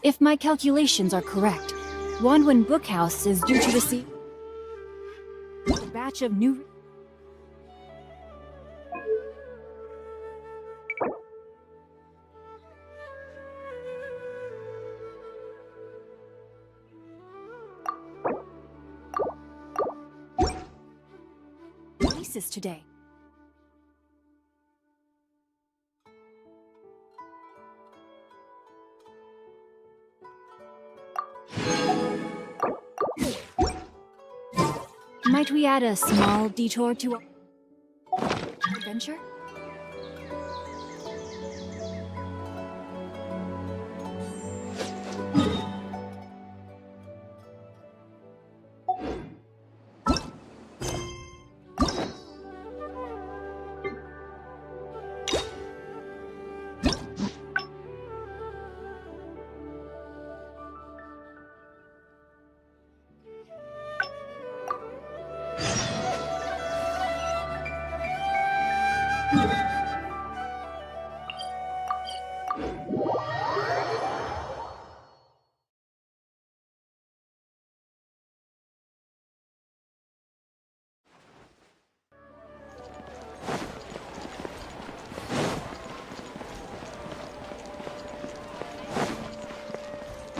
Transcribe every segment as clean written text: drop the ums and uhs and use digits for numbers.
If my calculations are correct, Wanwan Bookhouse is due to receive a batch of new releases today. Might we add a small detour to our adventure?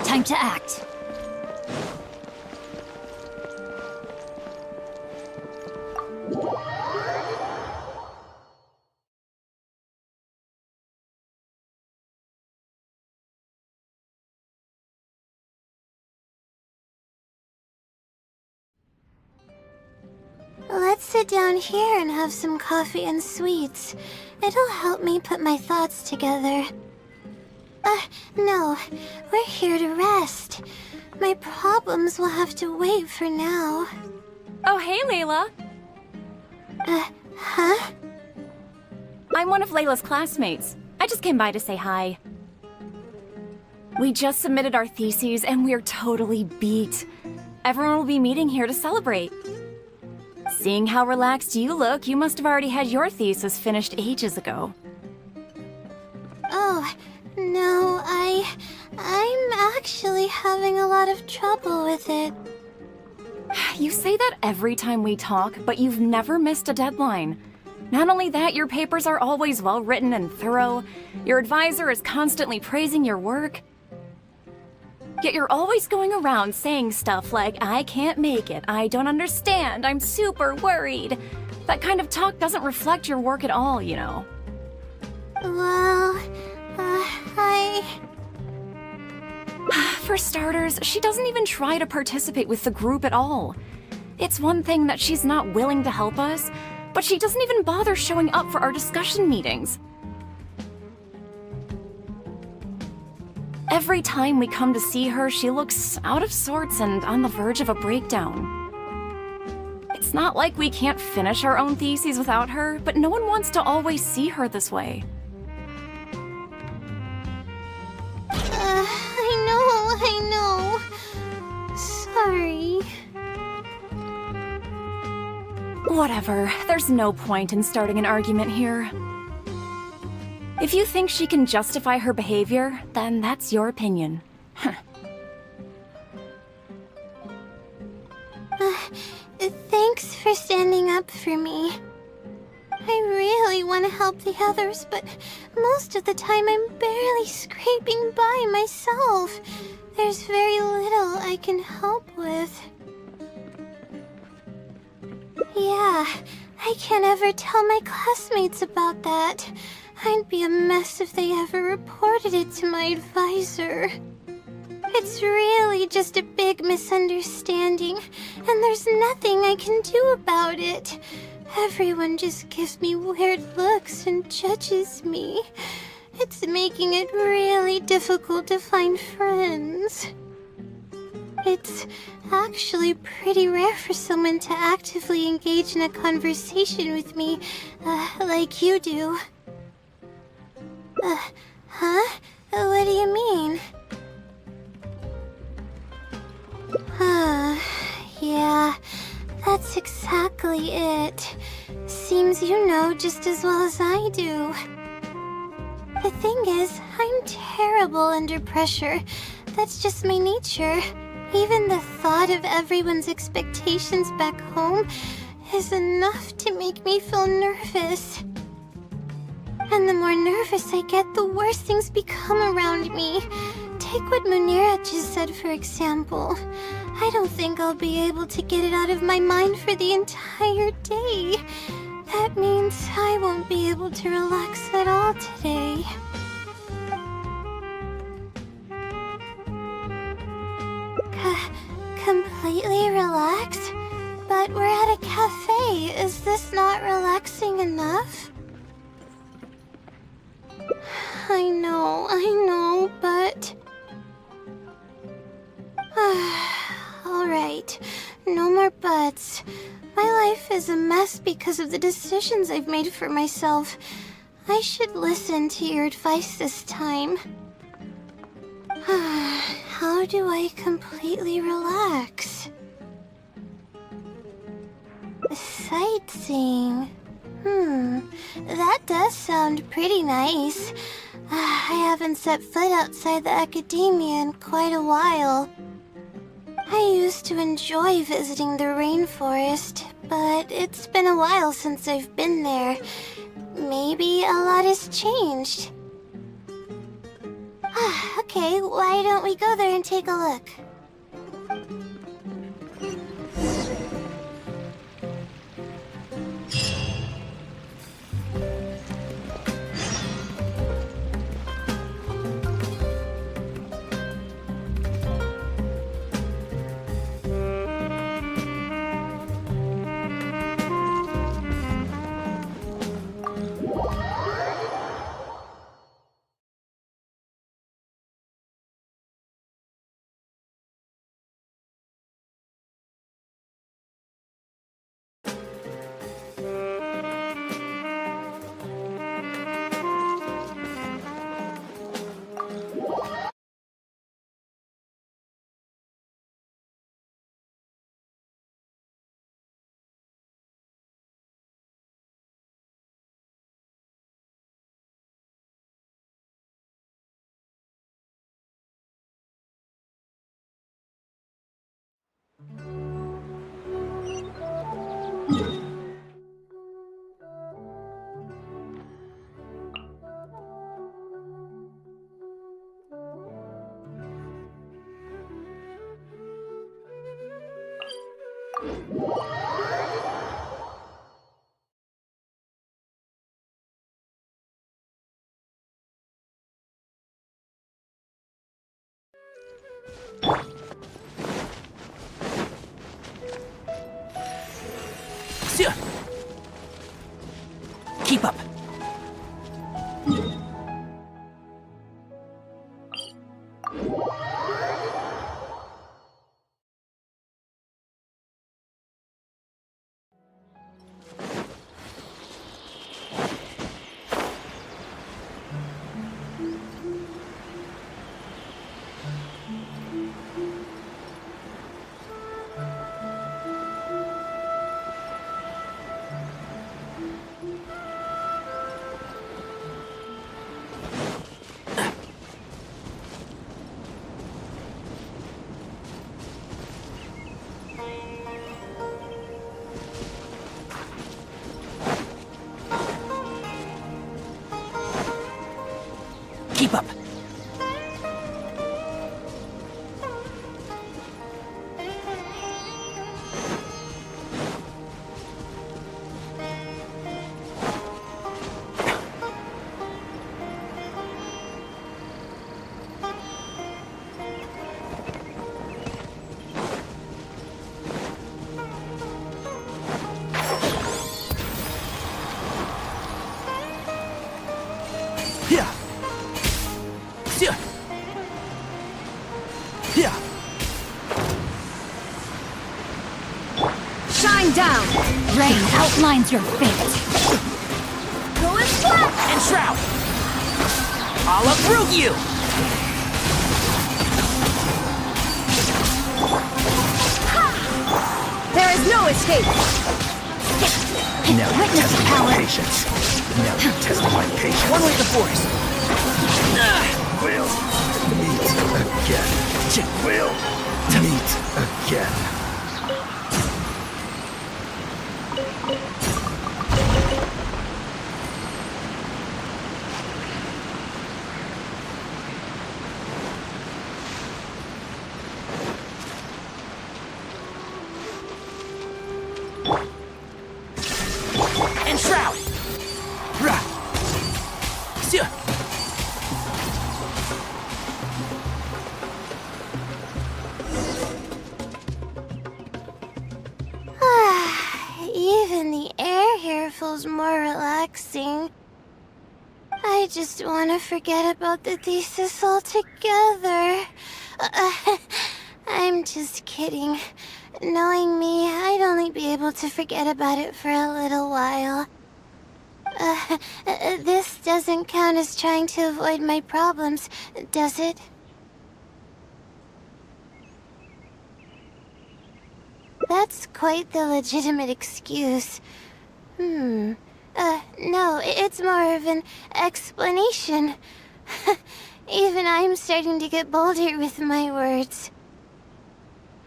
Time to act. Let's sit down here and have some coffee and sweets. It'll help me put my thoughts together. No. We're here to rest. My problems will have to wait for now. Oh, hey, Layla. Huh? I'm one of Layla's classmates. I just came by to say hi. We just submitted our theses and we're totally beat. Everyone will be meeting here to celebrate. Seeing how relaxed you look, you must have already had your thesis finished ages ago. Oh, no, I'm actually having a lot of trouble with it. You say that every time we talk, but you've never missed a deadline. Not only that, your papers are always well written and thorough. Your advisor is constantly praising your work. Yet you're always going around saying stuff like, I can't make it, I don't understand, I'm super worried. That kind of talk doesn't reflect your work at all, you know. Well, For starters, she doesn't even try to participate with the group at all. It's one thing that she's not willing to help us, but she doesn't even bother showing up for our discussion meetings. Every time we come to see her, she looks out of sorts and on the verge of a breakdown. It It's not like we can't finish our own theses without her, but no one wants to always see her this way. I know. Sorry. Whatever, there's no point in starting an argument here. If you think she can justify her behavior, then that's your opinion. Thanks for standing up for me. I really want to help the others, but most of the time I'm barely scraping by myself. There's very little I can help with. Yeah, I can't ever tell my classmates about that. I'd be a mess if they ever reported it to my advisor. It's really just a big misunderstanding, and there's nothing I can do about it. Everyone just gives me weird looks and judges me. It's making it really difficult to find friends. It's actually pretty rare for someone to actively engage in a conversation with me, like you do. Huh? What do you mean? Yeah, that's exactly it. Seems you know just as well as I do. The thing is, I'm terrible under pressure. That's just my nature. Even the thought of everyone's expectations back home is enough to make me feel nervous. And the more nervous I get, the worse things become around me. Take what Munira just said, for example. I don't think I'll be able to get it out of my mind for the entire day. That means I won't be able to relax at all today. Completely relax? But we're at a cafe. Is this not relaxing enough? I know, but... Alright, no more buts. My life is a mess because of the decisions I've made for myself. I should listen to your advice this time. How do I completely relax? Sightseeing. That does sound pretty nice. I haven't set foot outside the academia in quite a while. I used to enjoy visiting the rainforest, but it's been a while since I've been there. Maybe a lot has changed. Okay, why don't we go there and take a look? Keep up. Keep up. Yeah. Yeah. Yeah. Shine down! Rain outlines your fate. Go and flat! And Shroud! I'll uproot you! There is no escape! Now you're Witness testing power. my patience. Now you're testing my patience. One with the Force. We'll meet again. We'll meet again. And Shroud! Rah. Yeah. Even the air here feels more relaxing. I just want to forget about the thesis altogether. I'm just kidding. Knowing me, I'd only be able to forget about it for a little while. This doesn't count as trying to avoid my problems, does it? That's quite the legitimate excuse. No, it's more of an explanation. Even I'm starting to get bolder with my words.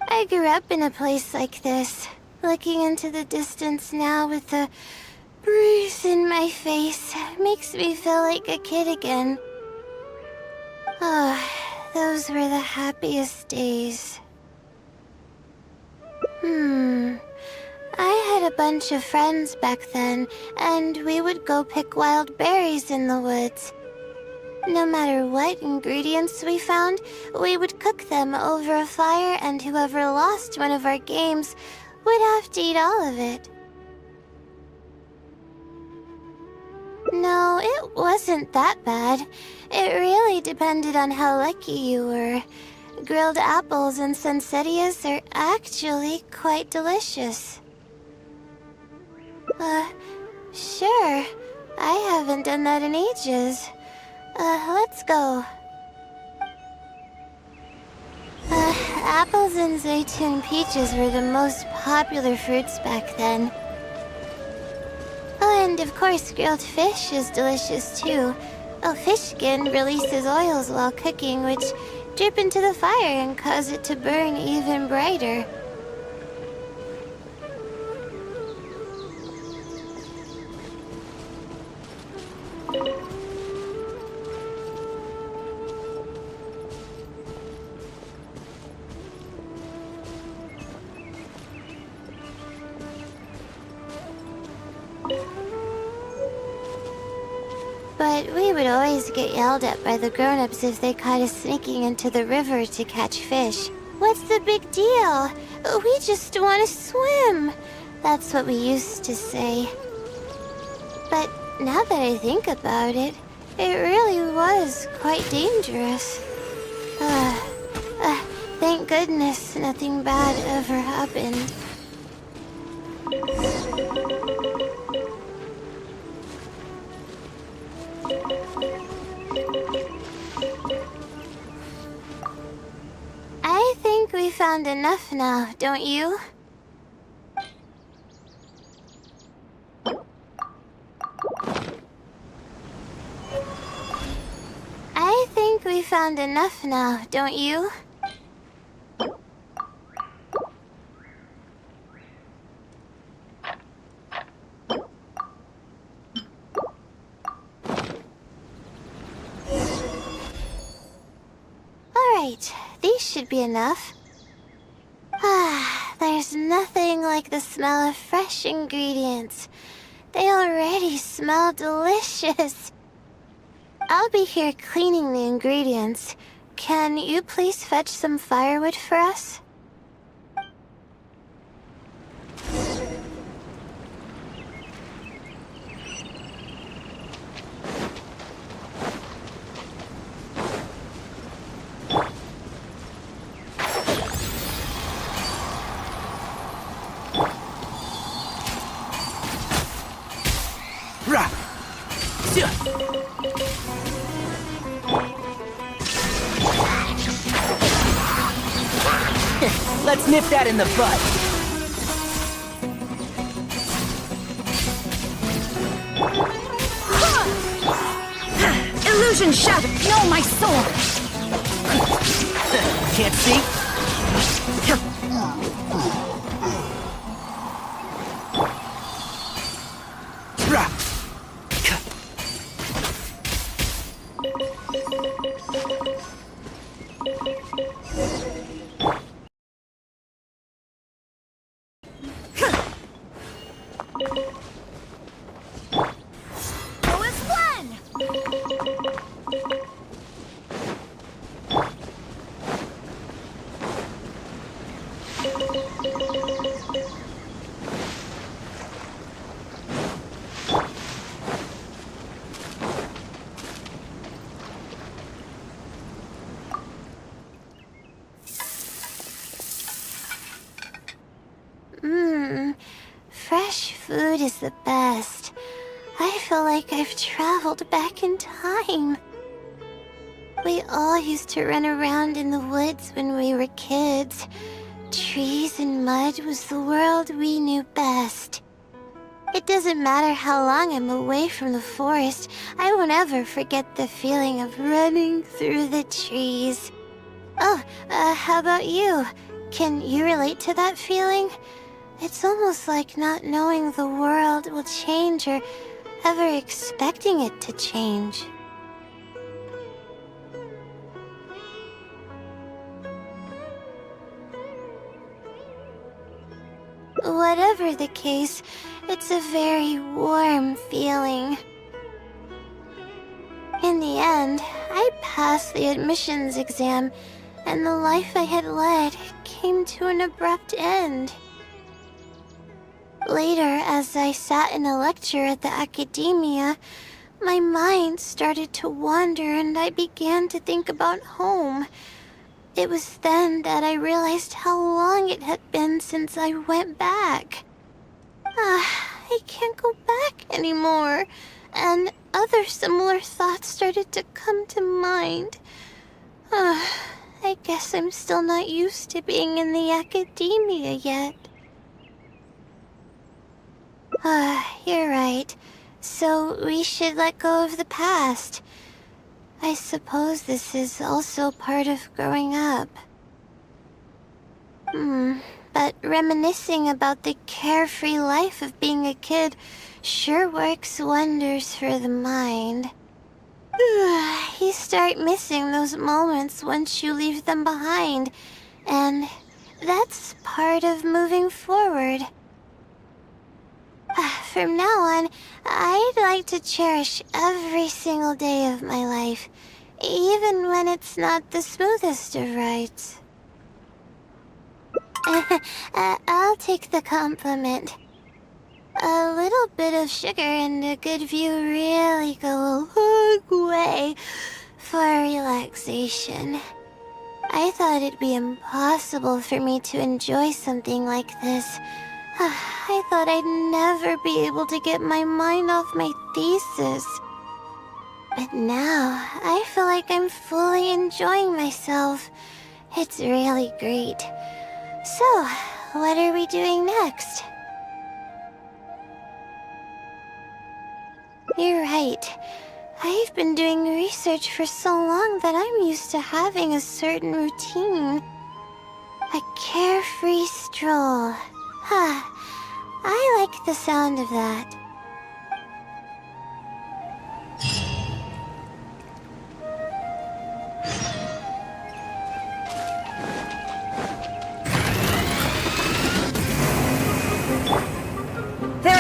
I grew up in a place like this, looking into the distance now with the breeze in my face makes me feel like a kid again. Oh, those were the happiest days. I had a bunch of friends back then, and we would go pick wild berries in the woods. No matter what ingredients we found, we would cook them over a fire, and whoever lost one of our games would have to eat all of it. No, it wasn't that bad. It really depended on how lucky you were. Grilled apples and sunsettias are actually quite delicious. Sure. I haven't done that in ages. Let's go. Apples and zaytun peaches were the most popular fruits back then. Oh, and of course grilled fish is delicious too. Oh, fish skin releases oils while cooking, which drip into the fire and cause it to burn even brighter. But we would always get yelled at by the grown-ups if they caught us sneaking into the river to catch fish. What's the big deal? We just want to swim. That's what we used to say. But now that I think about it, it really was quite dangerous. Thank goodness nothing bad ever happened. I think we found enough now, don't you? I think we found enough now, don't you? should be enough. There's nothing like the smell of fresh ingredients. They already smell delicious. I'll be here cleaning the ingredients. Can you please fetch some firewood for us? Let's nip that in the bud. Illusion shadow! No, my sword! Can't see? Fresh food is the best. I feel like I've traveled back in time. We all used to run around in the woods when we were kids. Trees and mud was the world we knew best. It doesn't matter how long I'm away from the forest, I won't ever forget the feeling of running through the trees. Oh, how about you? Can you relate to that feeling? It's almost like not knowing the world will change or ever expecting it to change. Whatever the case, it's a very warm feeling. In the end, I passed the admissions exam, and the life I had led came to an abrupt end. Later, as I sat in a lecture at the academia, my mind started to wander and I began to think about home. It was then that I realized how long it had been since I went back. I can't go back anymore, and other similar thoughts started to come to mind. I guess I'm still not used to being in the academia yet. You're right. So we should let go of the past. I suppose this is also part of growing up. But reminiscing about the carefree life of being a kid sure works wonders for the mind. You start missing those moments once you leave them behind, and that's part of moving forward. From now on, I'd like to cherish every single day of my life, even when it's not the smoothest of rides. I'll take the compliment. A little bit of sugar and a good view really go a long way for relaxation. I thought it'd be impossible for me to enjoy something like this. I thought I'd never be able to get my mind off my thesis. But now, I feel like I'm fully enjoying myself. It's really great. So, what are we doing next? You're right. I've been doing research for so long that I'm used to having a certain routine. A carefree stroll. I like the sound of that.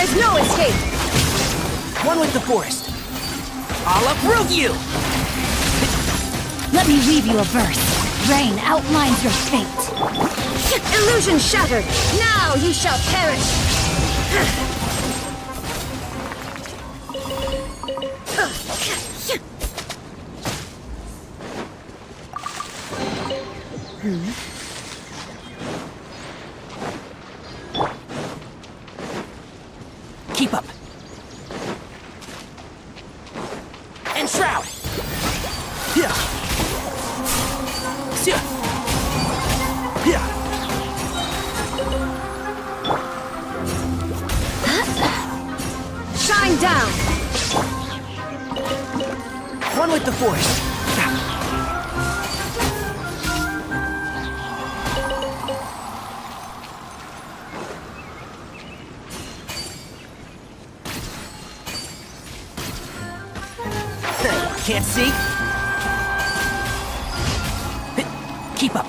There is no escape! One with the forest. I'll uproot you! Let me weave you a verse. Rain outlines your fate. Illusion shattered! Now you shall perish! Keep up. And shroud! Yeah. Yeah. Yeah. Shine down! One with the forest. Can't see? Keep up.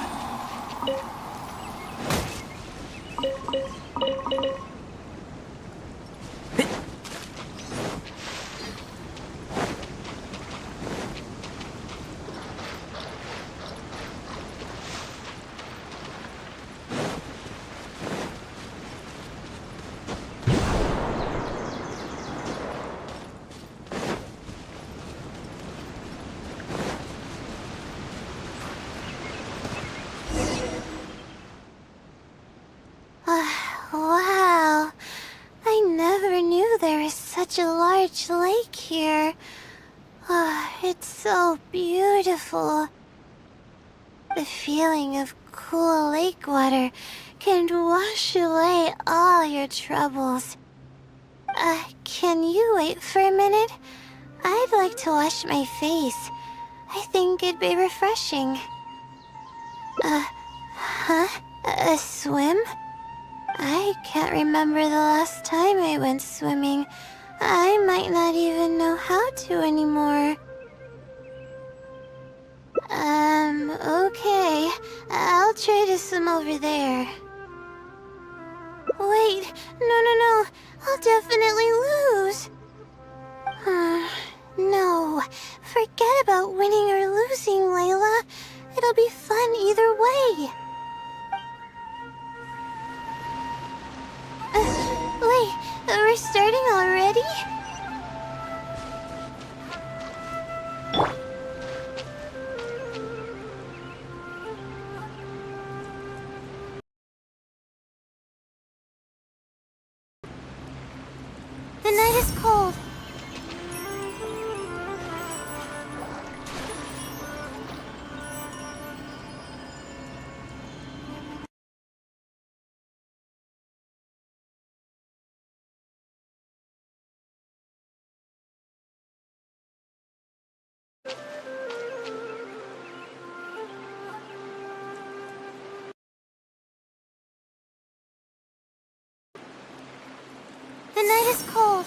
Wow. I never knew there was such a large lake here. It's so beautiful. The feeling of cool lake water can wash away all your troubles. Can you wait for a minute? I'd like to wash my face. I think it'd be refreshing. A swim? I can't remember the last time I went swimming. I might not even know how to anymore. Okay. I'll try to swim over there. Wait, no. I'll definitely lose. No. Forget about winning or losing, Layla. It'll be fun either way. Wait, we're starting already? The night is cold. The night is cold.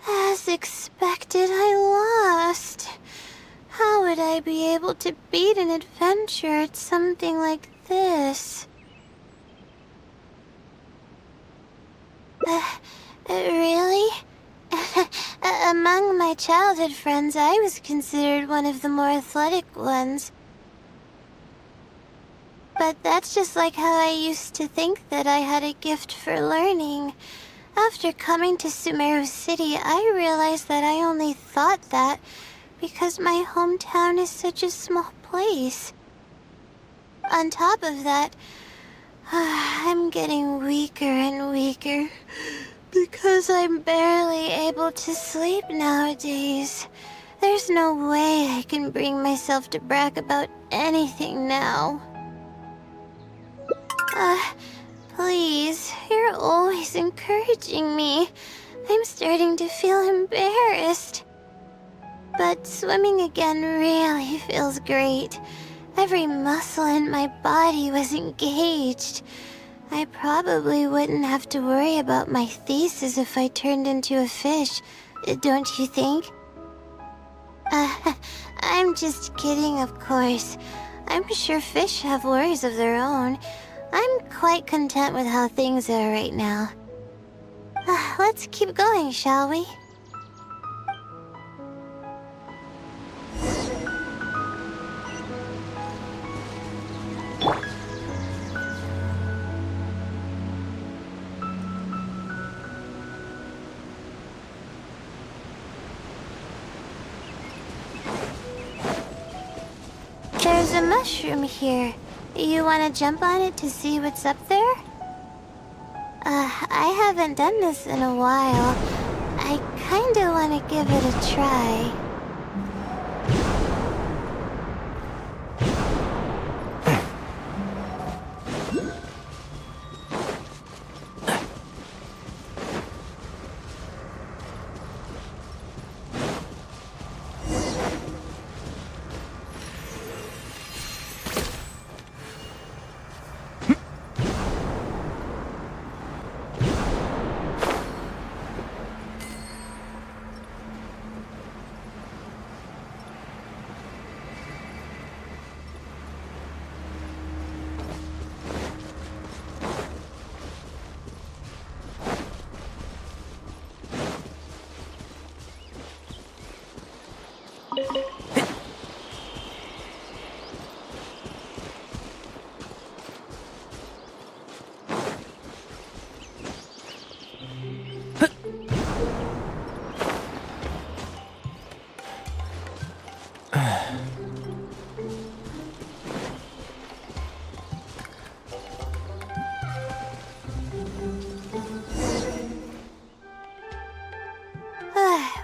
As expected, I lost. How would I be able to beat an adventure at something like this? Really? Among my childhood friends, I was considered one of the more athletic ones. But that's just like how I used to think that I had a gift for learning. After coming to Sumeru City, I realized that I only thought that because my hometown is such a small place. On top of that, I'm getting weaker and weaker because I'm barely able to sleep nowadays. There's no way I can bring myself to brag about anything now. Please, you're always encouraging me. I'm starting to feel embarrassed. But swimming again really feels great. Every muscle in my body was engaged. I probably wouldn't have to worry about my thesis if I turned into a fish, don't you think? I'm just kidding, of course. I'm sure fish have worries of their own. I'm quite content with how things are right now. Let's keep going, shall we? There's a mushroom here. You want to jump on it to see what's up there? I haven't done this in a while. I kinda want to give it a try.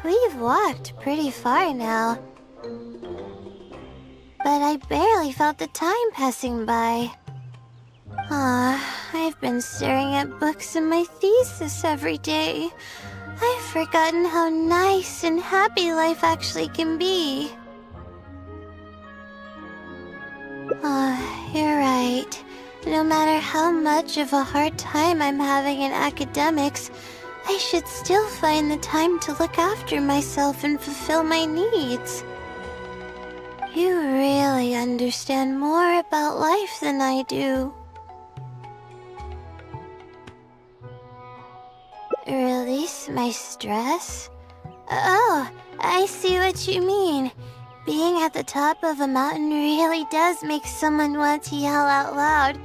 We've walked pretty far now. But I barely felt the time passing by. I've been staring at books in my thesis every day. I've forgotten how nice and happy life actually can be. You're right. No matter how much of a hard time I'm having in academics, I should still find the time to look after myself and fulfill my needs. You really understand more about life than I do. Release my stress? Oh, I see what you mean. Being at the top of a mountain really does make someone want to yell out loud.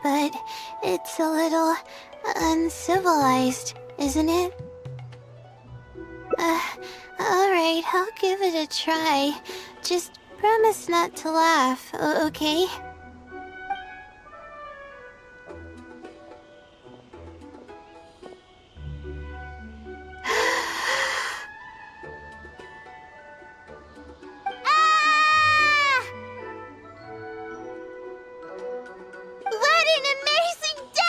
But it's a little uncivilized, isn't it? Alright, I'll give it a try. Just promise not to laugh, okay? What an amazing day!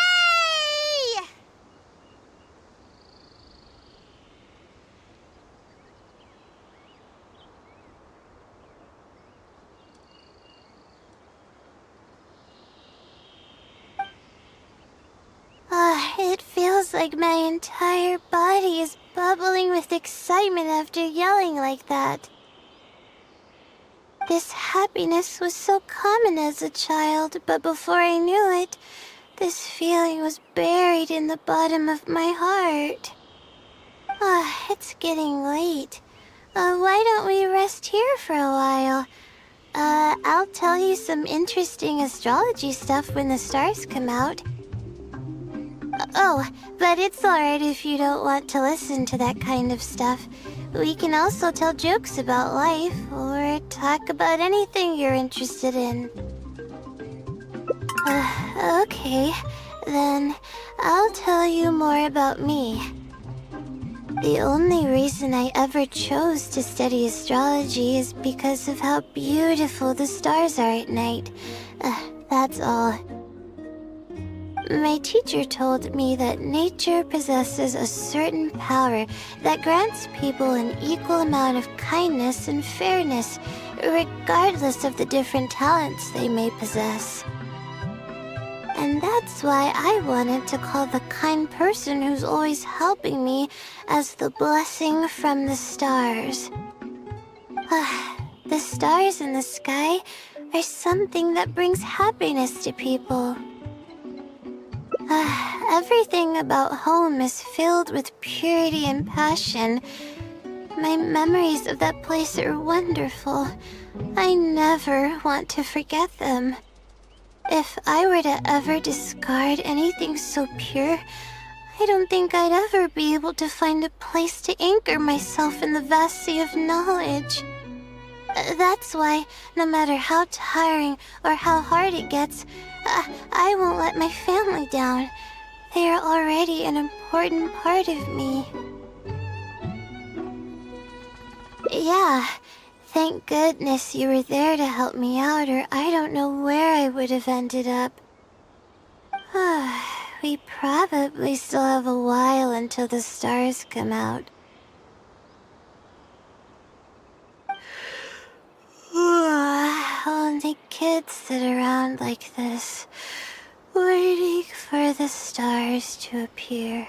It feels like my entire body is bubbling with excitement after yelling like that. This happiness was so common as a child, but before I knew it, this feeling was buried in the bottom of my heart. It's getting late. Why don't we rest here for a while? I'll tell you some interesting astrology stuff when the stars come out. Oh, but it's alright if you don't want to listen to that kind of stuff. We can also tell jokes about life, or talk about anything you're interested in. Okay, then I'll tell you more about me. The only reason I ever chose to study astrology is because of how beautiful the stars are at night. That's all. My teacher told me that nature possesses a certain power that grants people an equal amount of kindness and fairness, regardless of the different talents they may possess. And that's why I wanted to call the kind person who's always helping me as the blessing from the stars. The stars in the sky are something that brings happiness to people. Everything about home is filled with purity and passion. My memories of that place are wonderful. I never want to forget them. If I were to ever discard anything so pure, I don't think I'd ever be able to find a place to anchor myself in the vast sea of knowledge. That's why, no matter how tiring or how hard it gets, I won't let my family down. They are already an important part of me. Yeah, thank goodness you were there to help me out, or I don't know where I would have ended up. We probably still have a while until the stars come out. Only kids sit around like this, waiting for the stars to appear.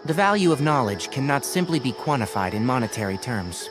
The value of knowledge cannot simply be quantified in monetary terms.